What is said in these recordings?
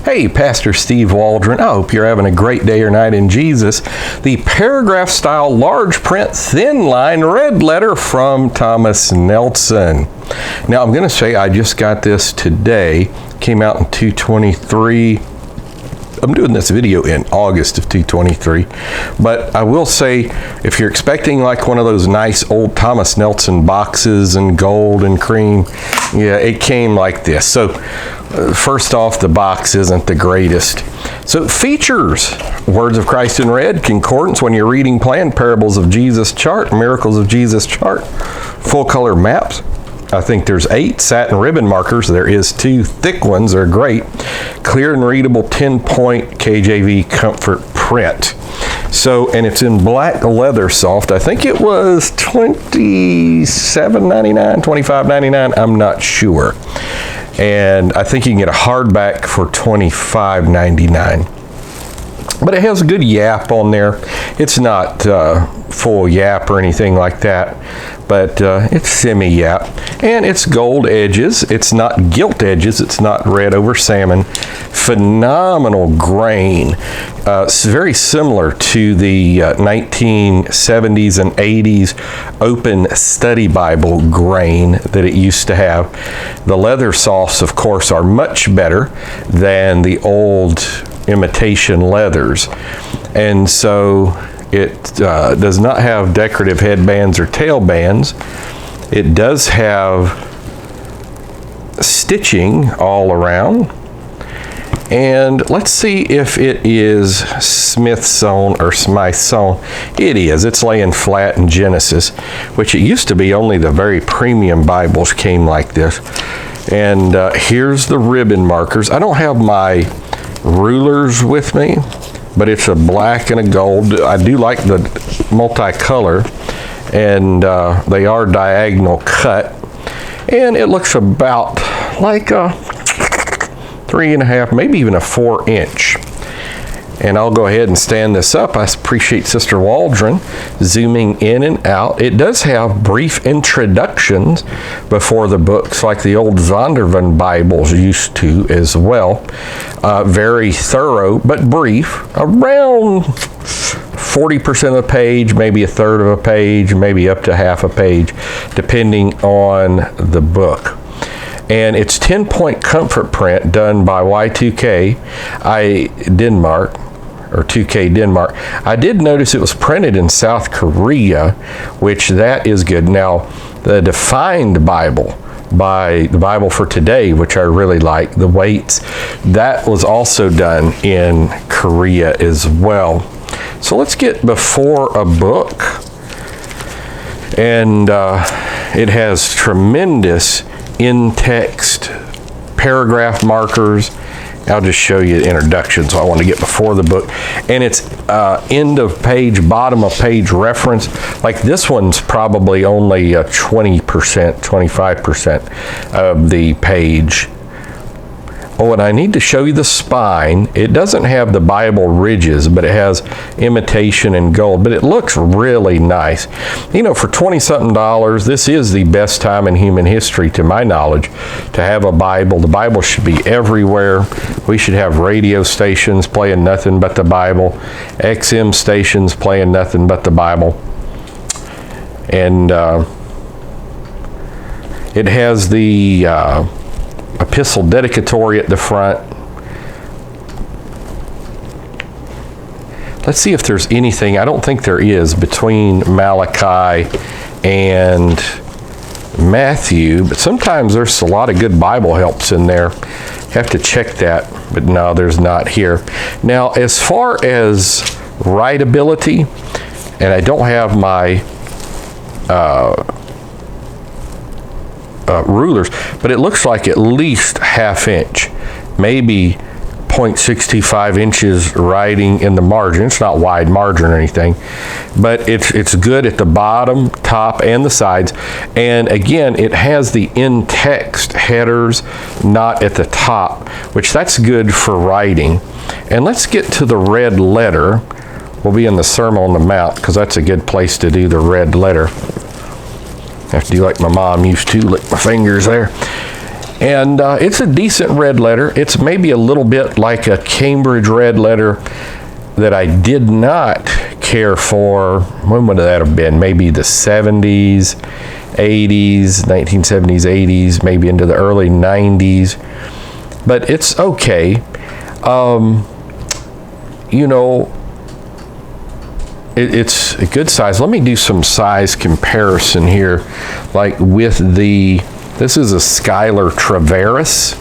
Hey, Pastor Steve Waldron. I hope you're having a great day or night in Jesus. The paragraph style, large print, thin line, red letter from Thomas Nelson. Now, I'm going to say I just got this today. Came out in 223. I'm doing this video in August of 223, but I will say, if you're expecting like one of those nice old Thomas Nelson boxes in gold and cream, yeah, it came like this. So first off, the box isn't the greatest. So features: Words of Christ in red, concordance when you're reading plan, parables of Jesus chart, miracles of Jesus chart, full color maps. I think there's 8 satin ribbon markers. There is 2 thick ones. They're great. Clear and readable 10-point KJV comfort print. So, and it's in black leather soft. I think it was $27.99, $25.99. I'm not sure. And I think you can get a hardback for $25.99. But it has a good yap on there. It's not full yap or anything like that, but it's semi-yap. And it's gold edges. It's not gilt edges. It's not red over salmon. Phenomenal grain. It's very similar to the 1970s and 80s Open Study Bible grain that it used to have. The leather softs, of course, are much better than the old imitation leathers, and so it does not have decorative headbands or tail bands. It does have stitching all around, and let's see if it is Smith sewn or Smythe sewn. It is. It's laying flat in Genesis, which it used to be only the very premium Bibles came like this. And here's the ribbon markers. I don't have my rulers with me, but it's a black and a gold. I do like the multicolor, and they are diagonal cut, and it looks about like a 3.5, maybe even a 4-inch. And I'll go ahead and stand this up. I appreciate Sister Waldron zooming in and out. It does have brief introductions before the books, like the old Zondervan Bibles used to as well. Very thorough, but brief. Around 40% of the page, maybe a third of a page, maybe up to half a page, depending on the book. And it's 10-point comfort print done by Y2K Denmark, or 2K Denmark. I did notice it was printed in South Korea, which that is good. Now, the Defined Bible by the Bible for Today, which I really like, the weights, that was also done in Korea as well. So let's get before a book. And it has tremendous in-text paragraph markers. I'll just show you the introduction, so I want to get before the book. And it's end of page, bottom of page reference. Like this one's probably only 20%, 25% of the page. Oh, and I need to show you the spine. It doesn't have the Bible ridges, but it has imitation and gold, but it looks really nice. You know, for $20-something, this is the best time in human history, to my knowledge, to have a Bible. The Bible should be everywhere. We should have radio stations playing nothing but the Bible, XM stations playing nothing but the Bible. And it has the epistle dedicatory at the front. Let's see if there's anything. I don't think there is between Malachi and Matthew, but sometimes there's a lot of good Bible helps in there. Have to check that, but no, there's not here. Now, as far as Rideability, and I don't have my rulers, but it looks like at least ½ inch, maybe 0.65 inches writing in the margin. It's not wide margin or anything, but it's good at the bottom, top, and the sides. And again, it has the in-text headers, not at the top, which that's good for writing. And let's get to the red letter. We'll be in the Sermon on the Mount, because that's a good place to do the red letter. I have to do like my mom used to, lick my fingers there. And it's a decent red letter. It's maybe a little bit like a Cambridge red letter that I did not care for. When would that have been? Maybe the 70s, 80s, 1970s, 80s, maybe into the early 90s. But it's okay. It's a good size. Let me do some size comparison here. Like with this is a Schuyler Traveris.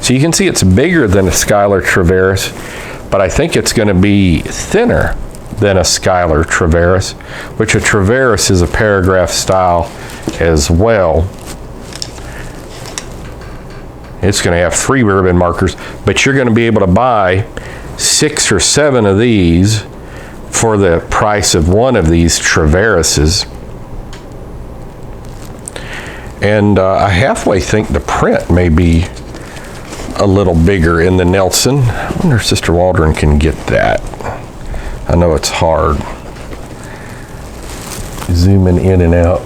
So you can see it's bigger than a Schuyler Traveris, but I think it's going to be thinner than a Schuyler Traveris, which a Traveris is a paragraph style as well. It's going to have 3 ribbon markers, but you're going to be able to buy 6 or 7 of these for the price of one of these Traverises. And I halfway think the print may be a little bigger in the Nelson. I wonder if Sister Waldron can get that. I know it's hard. Zooming in and out.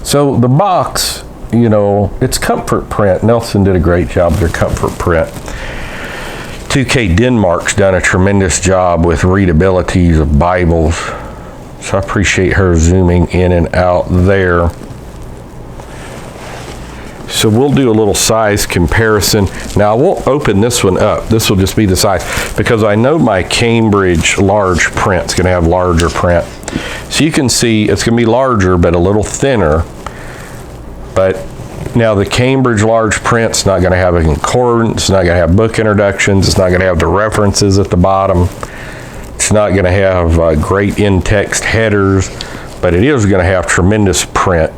So the box, it's comfort print. Nelson did a great job with their comfort print. 2K Denmark's done a tremendous job with readabilities of Bibles. So I appreciate her zooming in and out there. So we'll do a little size comparison. Now I won't open this one up. This will just be the size because I know my Cambridge large print's going to have larger print. So you can see it's going to be larger but a little thinner. But now the Cambridge large print's not going to have a concordance, it's not going to have book introductions, it's not going to have the references at the bottom. It's not going to have great in-text headers, but it is going to have tremendous print.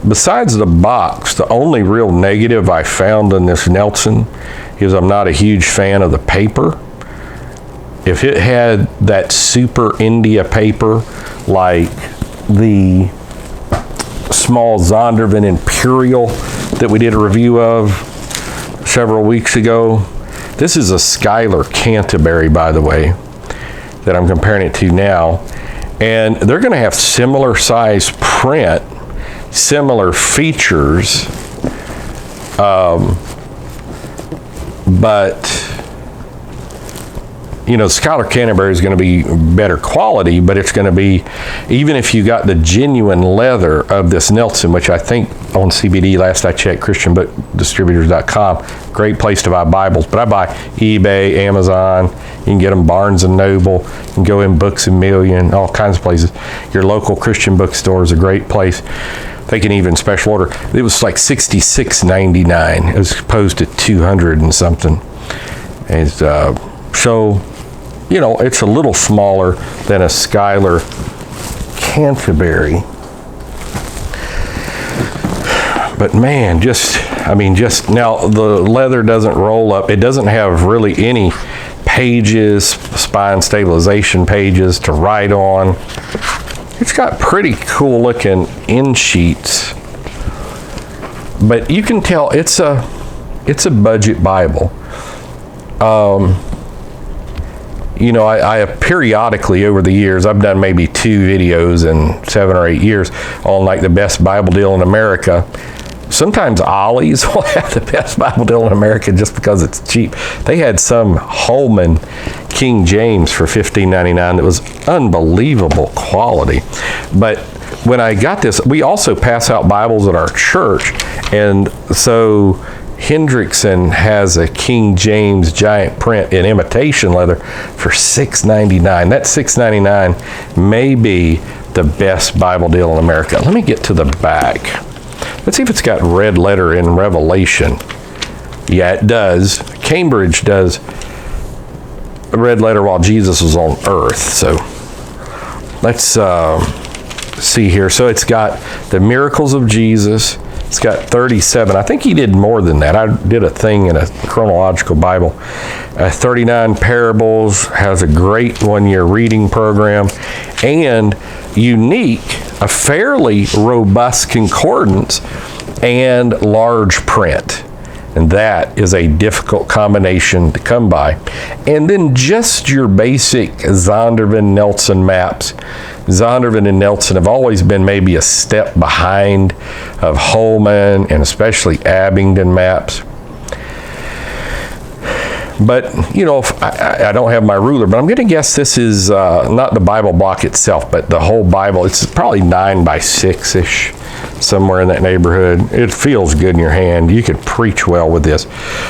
Besides the box, the only real negative I found in this Nelson is I'm not a huge fan of the paper. If it had that Super India paper like the small Zondervan Imperial that we did a review of several weeks ago. This is a Schuyler Canterbury, by the way, that I'm comparing it to now. And they're going to have similar size print, similar features, but Schuyler Canterbury is going to be better quality, but it's going to be, even if you got the genuine leather of this Nelson, which I think on CBD, last I checked, ChristianBookDistributors.com, great place to buy Bibles, but I buy eBay, Amazon, you can get them Barnes & Noble, you can go in Books A Million, all kinds of places. Your local Christian bookstore is a great place. They can even special order. It was like $66.99 as opposed to $200 and something. And so, it's a little smaller than a Schuyler Canterbury. But man, just now the leather doesn't roll up. It doesn't have really any pages, spine stabilization pages to write on. It's got pretty cool looking end sheets. But you can tell it's a budget Bible. I have periodically over the years, I've done maybe 2 videos in 7 or 8 years on like the best Bible deal in America. Sometimes Ollie's will have the best Bible deal in America just because it's cheap. They had some Holman King James for $15.99 that was unbelievable quality. But when I got this, we also pass out Bibles at our church, and so Hendrickson has a King James giant print in imitation leather for $6.99. That $6.99 may be the best Bible deal in America. Let me get to the back. Let's see if it's got red letter in Revelation. Yeah, it does. Cambridge does red letter while Jesus was on earth. So let's see here. So it's got the miracles of Jesus. It's got 37. I think he did more than that. I did a thing in a chronological Bible. 39 parables, has a great one-year reading program, and unique, a fairly robust concordance and large print. And that is a difficult combination to come by. And then just your basic Zondervan Nelson maps. Zondervan and Nelson have always been maybe a step behind of Holman and especially Abingdon maps. But, you know, if I don't have my ruler, but I'm going to guess this is not the Bible block itself, but the whole Bible. It's probably 9 by 6-ish, somewhere in that neighborhood. It feels good in your hand. You could preach well with this.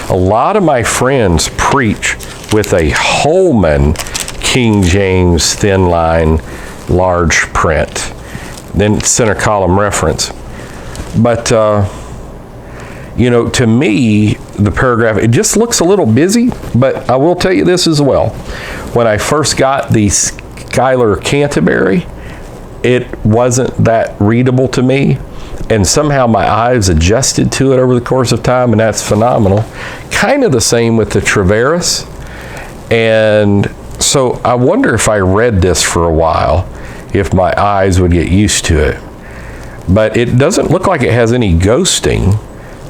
A lot of my friends preach with a Holman King James thin line large print, then center column reference. But, you know, to me, the paragraph, it just looks a little busy, but I will tell you this as well. When I first got the Schuyler Canterbury, it wasn't that readable to me, and somehow my eyes adjusted to it over the course of time, and that's phenomenal. Kind of the same with the Traveris. And so I wonder if I read this for a while, if my eyes would get used to it. But it doesn't look like it has any ghosting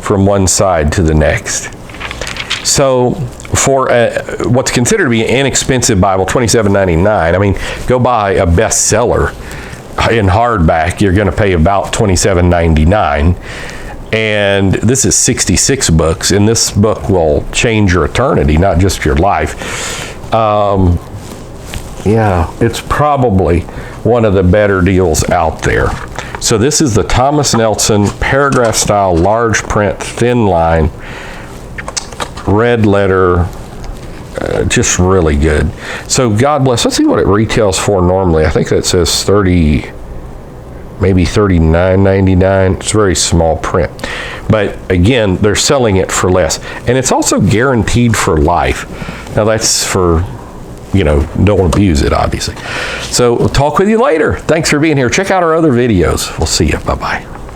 from one side to the next. So for what's considered to be an inexpensive Bible, $27.99, I mean, go buy a bestseller in hardback, you're going to pay about $27.99. And this is 66 books, and this book will change your eternity, not just your life. Yeah, it's probably one of the better deals out there. So this is the Thomas Nelson paragraph style, large print, thin line, red letter, just really good. So God bless. Let's see what it retails for normally. I think that says 30, maybe $39.99. It's very small print. But again, they're selling it for less. And it's also guaranteed for life. Now that's for, you know, don't abuse it, obviously. So we'll talk with you later. Thanks for being here. Check out our other videos. We'll see you. Bye-bye.